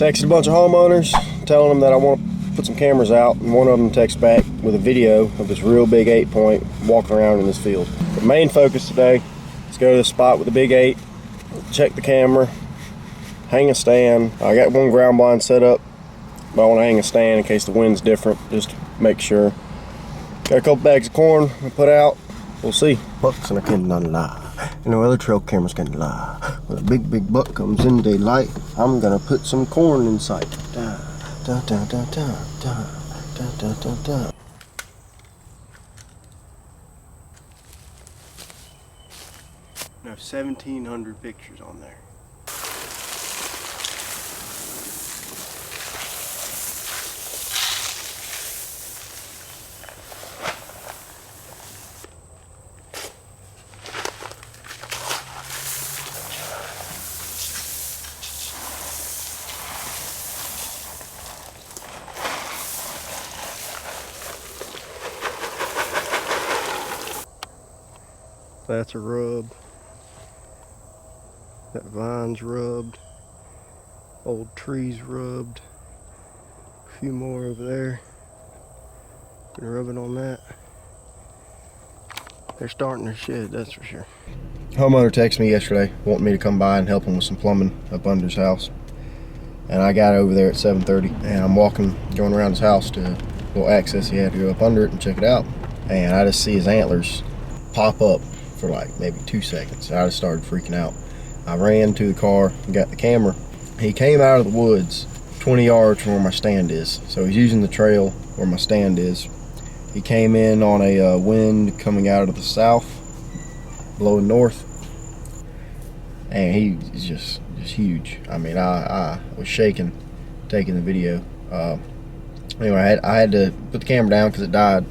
Texted a bunch of homeowners telling them that I want to put some cameras out, and one of them texts back with a video of this real big 8-point walking around in this field. The main focus today is go to the spot with the big 8, check the camera, hang a stand. I got one ground blind set up, but I want to hang a stand in case the wind's different, just to make sure. Got a couple bags of corn to put out. We'll see. Bucks and I cannot lie. And no other trail cameras can lie. When a big buck comes in daylight, I'm gonna put some corn in sight. Da, da, da, da, da, da, da, da, da, da. I have 1,700 pictures on there. That's a rub. That vine's rubbed. Old trees rubbed. A few more over there. Been rubbing on that. They're starting to shed, that's for sure. Homeowner texted me yesterday wanting me to come by and help him with some plumbing up under his house. And I got over there at 7:30 and I'm going around his house to a little access he had to go up under it and check it out. And I just see his antlers pop up for like maybe 2 seconds. I just started freaking out. I ran to the car and got the camera. He came out of the woods 20 yards from where my stand is. So he's using the trail where my stand is. He came in on a wind coming out of the south, blowing north. And he's just huge. I mean, I was shaking taking the video. Anyway, I had to put the camera down because it died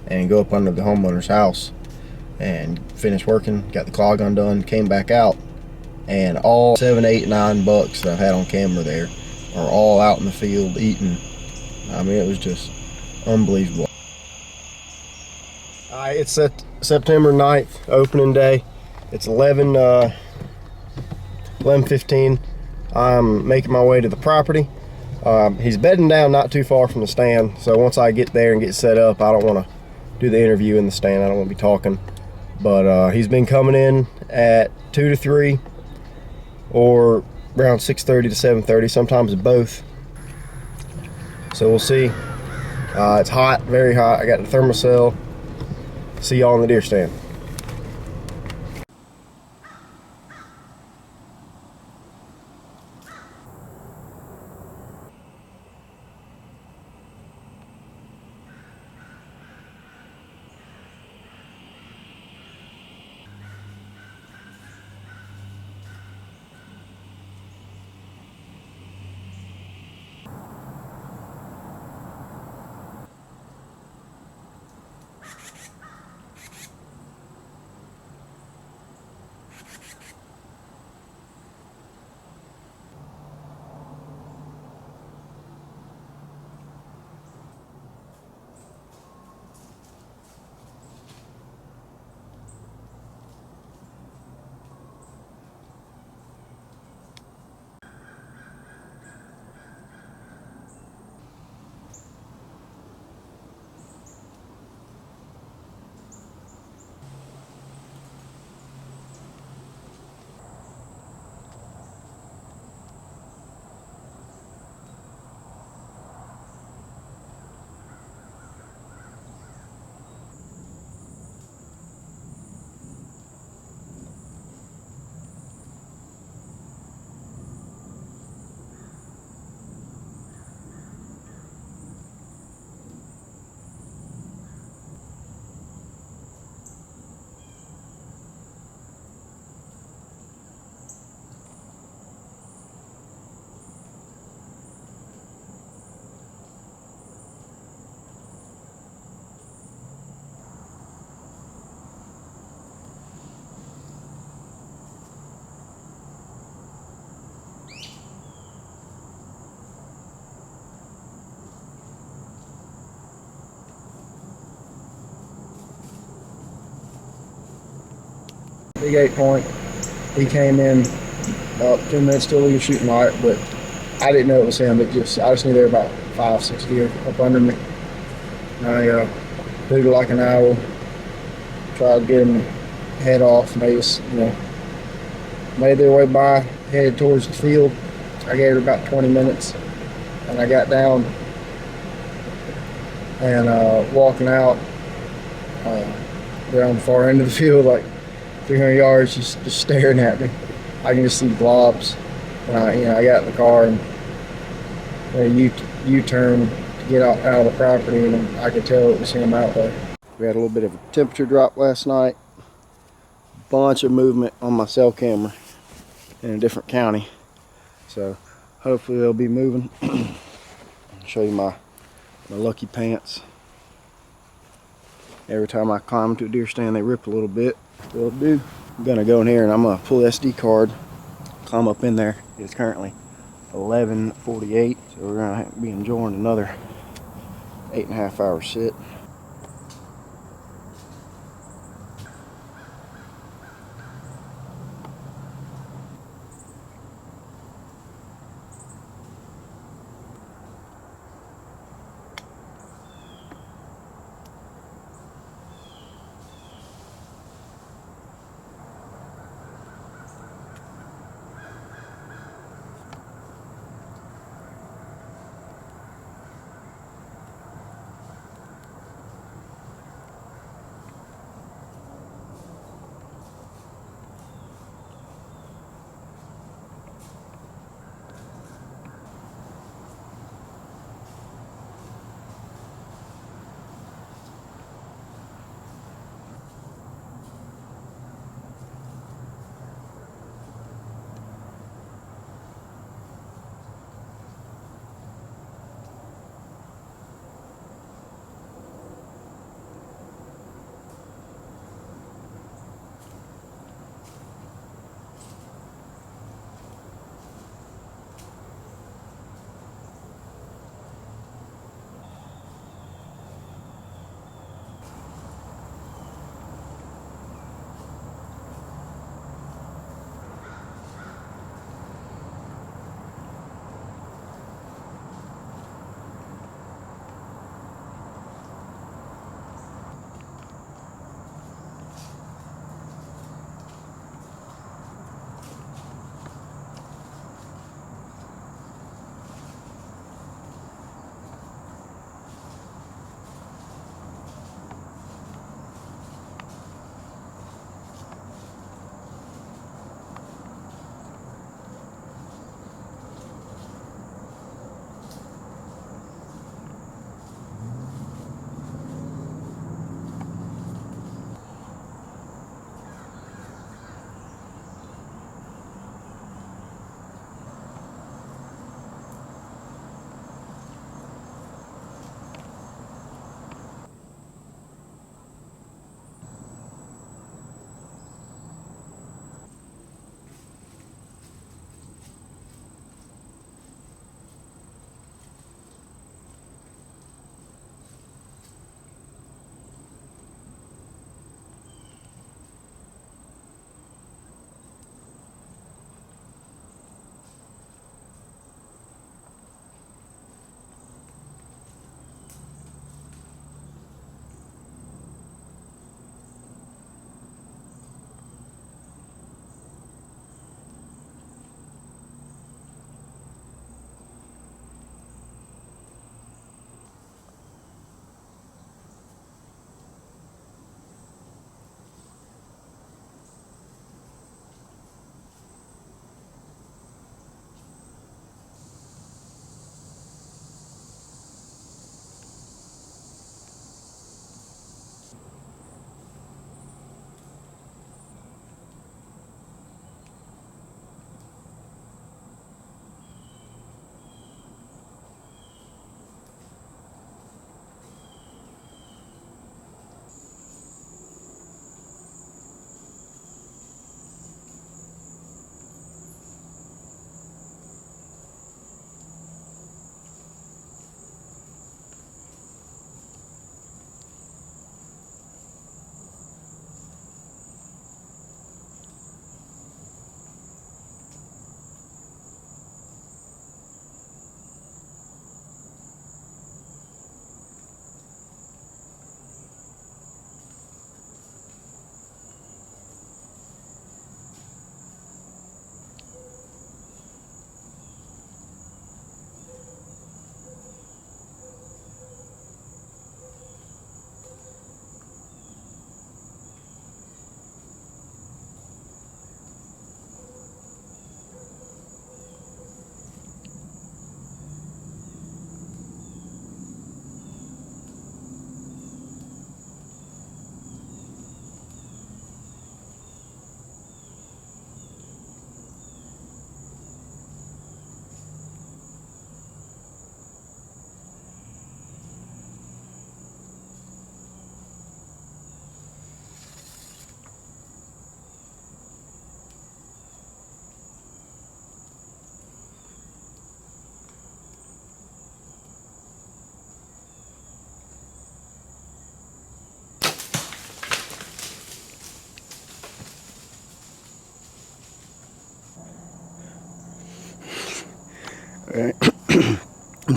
and go up under the homeowner's house and finished working, got the clog undone, came back out, and all 7, 8, 9 bucks that I've had on camera there are all out in the field eating. I mean, it was just unbelievable. It's September 9th, opening day. It's 11:15. I'm making my way to the property. He's bedding down not too far from the stand, so once I get there and get set up, I don't want to do the interview in the stand. I don't want to be talking. But he's been coming in at 2 to 3 or around 6:30 to 7:30, sometimes both. So we'll see. It's hot, very hot. I got the thermocell. See y'all in the deer stand. Big 8-point. He came in about 2 minutes till he was shooting light, but I didn't know it was him. I just knew there were about 5, 6 deer up under me. And I hooted like an owl, tried to get him head off, and they just, made their way by, headed towards the field. I gave it about 20 minutes, and I got down and walking out. They're on the far end of the field, like 300 yards, just staring at me. I can just see blobs. And I got in the car and U-turn to get out of the property, and I could tell it was him out there. We had a little bit of a temperature drop last night. Bunch of movement on my cell camera in a different county. So hopefully they'll be moving. I'll show you my lucky pants. Every time I climb to a deer stand, they rip a little bit. Still do. I'm gonna go in here and I'm gonna pull the SD card, climb up in there. It's currently 11:48, so we're gonna be enjoying another 8.5 hour sit.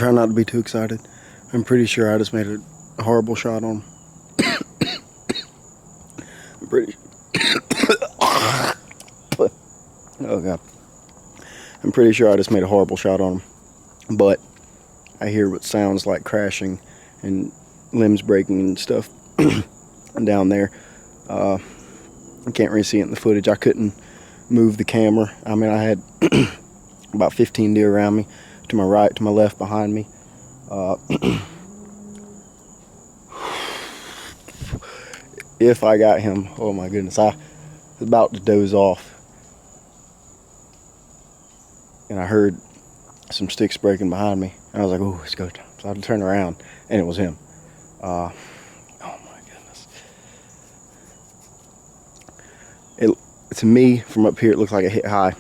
Try not to be too excited. I'm pretty sure I just made a horrible shot on him. I'm pretty... Oh, God. I'm pretty sure I just made a horrible shot on him. But I hear what sounds like crashing and limbs breaking and stuff down there. I can't really see it in the footage. I couldn't move the camera. I mean, I had about 15 deer around me, to my right, to my left, behind me. If I got him, oh my goodness, I was about to doze off. And I heard some sticks breaking behind me. And I was like, oh, it's go time. So I turned around, and it was him. Oh my goodness. To me, from up here, it looks like it hit high.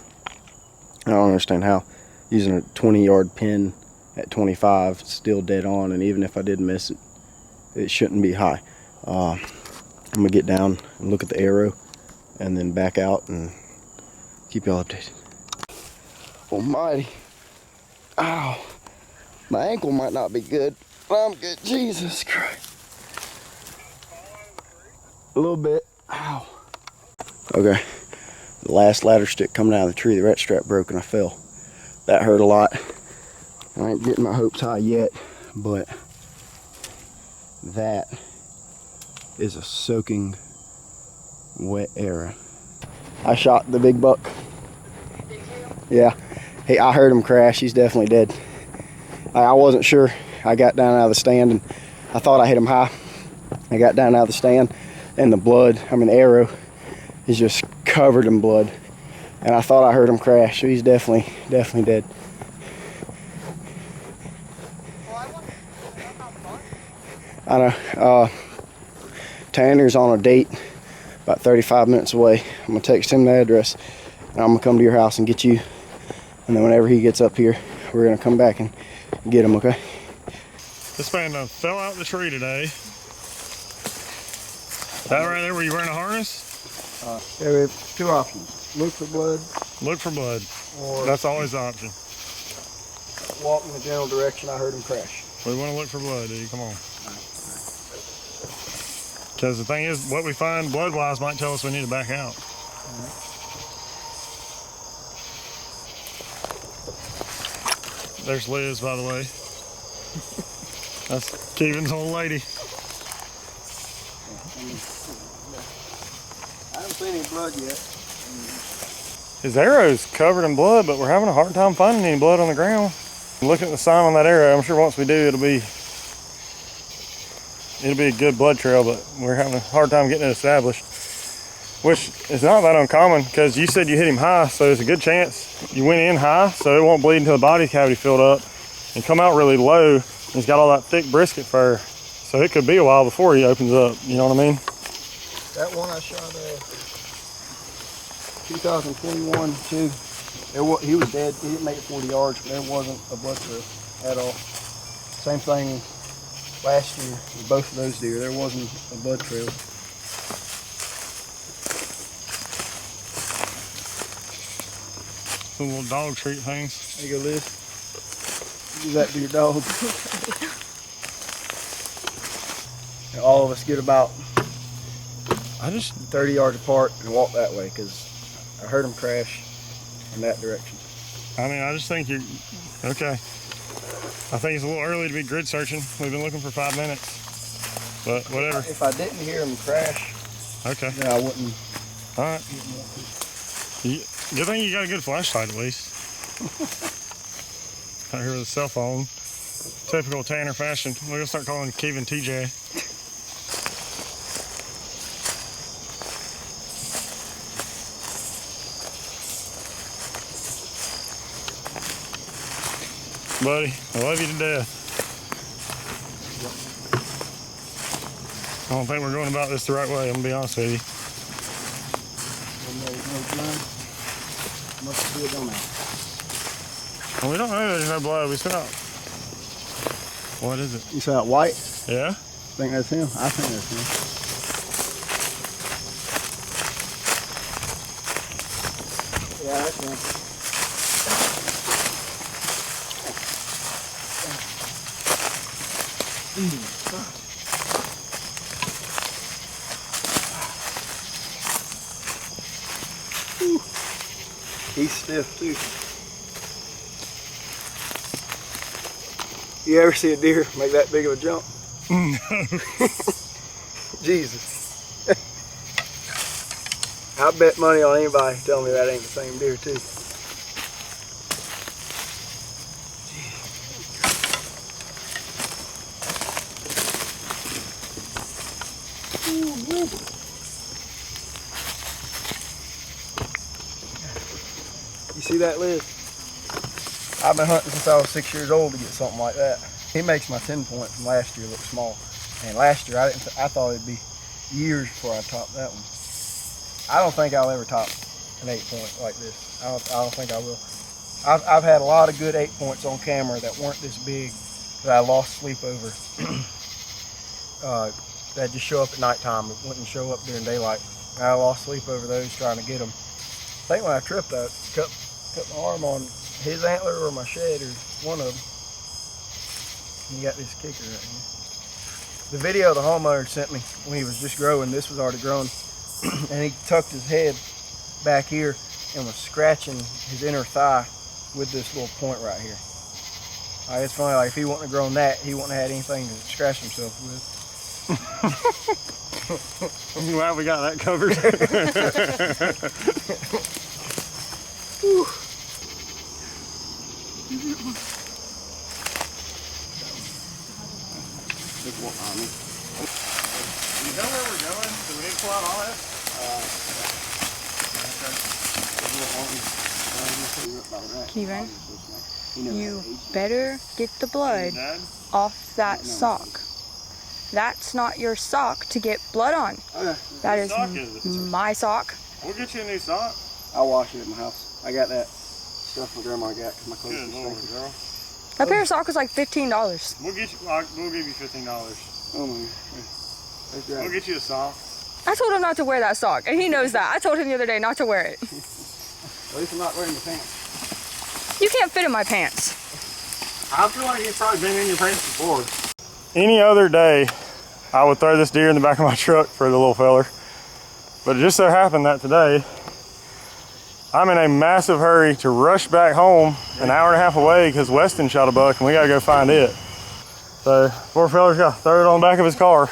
I don't understand how. Using a 20-yard pin at 25, it's still dead on, and even if I did miss it, it shouldn't be high. I'm gonna get down and look at the arrow, and then back out and keep y'all updated. Almighty. Ow. My ankle might not be good, but I'm good. Jesus Christ. A little bit. Ow. Okay. The last ladder stick coming out of the tree, the rat strap broke and I fell. That hurt a lot. I ain't getting my hopes high yet, but that is a soaking wet arrow. I shot the big buck. Yeah. Hey, I heard him crash. He's definitely dead. I wasn't sure. I got down out of the stand and I thought I hit him high. I got down out of the stand and the blood, the arrow is just covered in blood. And I thought I heard him crash. So he's definitely dead. I know. Tanner's on a date about 35 minutes away. I'm gonna text him the address and I'm gonna come to your house and get you. And then whenever he gets up here, we're gonna come back and get him, okay? This man fell out the tree today. That right there where you're wearing a harness? Yeah, we have two options. Look for blood. Look for blood. Or that's always the option. Walk in the general direction I heard him crash. We want to look for blood, dude. Come on. Because the thing is, what we find blood-wise might tell us we need to back out. There's Liz, by the way. That's Kevan's old lady. I haven't seen any blood yet. His arrow's covered in blood, but we're having a hard time finding any blood on the ground. Looking at the sign on that arrow, I'm sure once we do, it'll be a good blood trail, but we're having a hard time getting it established. Which is not that uncommon, because you said you hit him high, so there's a good chance you went in high, so it won't bleed until the body cavity filled up, and come out really low. He's got all that thick brisket fur, so it could be a while before he opens up. You know what I mean? That one I shot 2021 too. He was dead. He didn't make it 40 yards, but there wasn't a blood trail at all. Same thing last year with both of those deer. There wasn't a blood trail. Some little dog treat things. There you go, Liz. Do that to your dog. And all of us get about 30 yards apart and walk that way, because I heard him crash in that direction. I just think you're okay. I think it's a little early to be grid searching. We've been looking for 5 minutes, but whatever. If I didn't hear him crash, okay, then I wouldn't. All right. Good thing you got a good flashlight at least. Out here with a cell phone. Typical Tanner fashion. We're gonna start calling Kevan TJ. Buddy, I love you to death. I don't think we're going about this the right way, I'm gonna be honest with you. Must be a dumbass. Well, we don't know there's no blood. We still out. What is it? You saw that white? Yeah? I think that's him. I think that's him. Yeah, that's him. He's stiff too. You ever see a deer make that big of a jump? No. Jesus. I bet money on anybody telling me that ain't the same deer too. You see that, Liz? I've been hunting since I was 6 years old to get something like that. He makes my 10 point from last year look small. And last year I thought it'd be years before I topped that one. I don't think I'll ever top an 8 point like this. I don't think I will. I've had a lot of good 8 points on camera that weren't this big that I lost sleep over. That just show up at nighttime. It wouldn't show up during daylight. I lost sleep over those trying to get them. I think when I tripped, I cut my arm on his antler or my shed or one of them. And you got this kicker right here. The video the homeowner sent me when he was just growing, this was already grown, and he tucked his head back here and was scratching his inner thigh with this little point right here. It's funny, like if he wouldn't have grown that, he wouldn't have had anything to scratch himself with. I'm glad we got that covered. Whew. You know where we're going? Do we need to pull out all that? Kevan, you better get the blood off that sock. That's not your sock to get blood on. That is my sock. We'll get you a new sock. I'll wash it at my house. I got that stuff my grandma got because my clothes are stinking. Girl. That pair of sock was like $15. We'll give you $15. Oh my God. We'll get you a sock. I told him not to wear that sock, and he knows that. I told him the other day not to wear it. At least I'm not wearing the pants. You can't fit in my pants. I feel like you've probably been in your pants before. Any other day, I would throw this deer in the back of my truck for the little feller. But it just so happened that today, I'm in a massive hurry to rush back home an hour and a half away because Weston shot a buck and we gotta go find it. So poor feller's gotta throw it on the back of his car.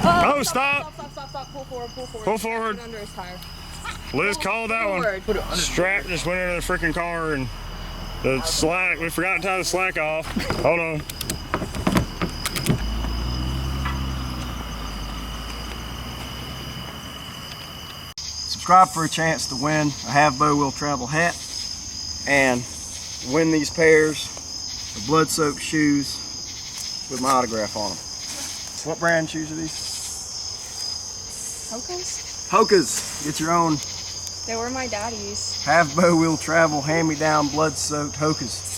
Oh, stop! Stop. Pull forward. Pull forward. Under his tire. Liz called that one. Strap just went into the freaking car and the slack, we forgot to tie the slack off. Hold on. Subscribe for a chance to win a Have Bow Will Travel hat and win these pairs of blood-soaked shoes with my autograph on them. What brand shoes are these? Hokas? Hokas. Get your own They were my daddy's. Have Bow Will Travel hand-me-down blood-soaked Hokas.